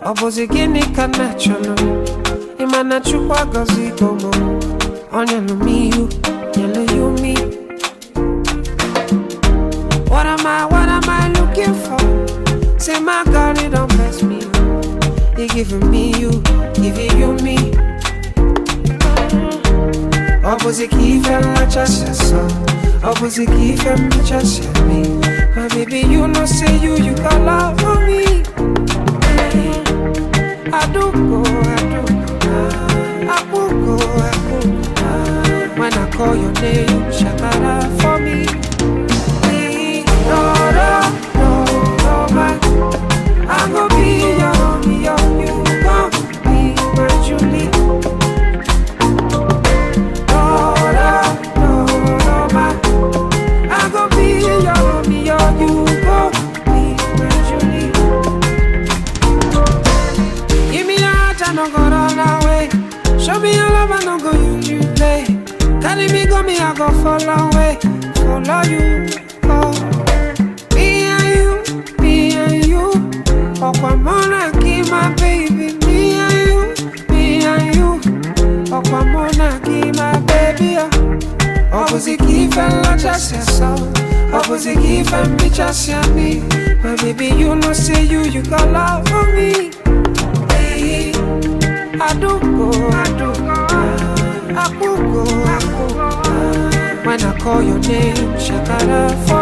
Oboziginika natural, imana chukwa gozi gomo. Onya no me you, yellow you me. What am I looking for? Say my God, it don't mess me up. He giving me you, giving you me. Obozigife machasha so, Obozigife machasha me. My baby, you know say you got love for me. I do go. When I call your name, shakara for me. No, man. I'm gonna be your you gon' be my Julie. No, man. I'm gonna be your you gon' be my Julie. Give me your heart, I don't go run away. Show me your love, I don't go use you play. Carry me, go me, I go follow away. Follow you, oh. Me and you. Okwamona, give my baby. Me and you. Okwamona, give my baby. Obozigife just yourself. Obozigife me just me. My baby, you know say you got love for me. I do go. When I call your name, shakara for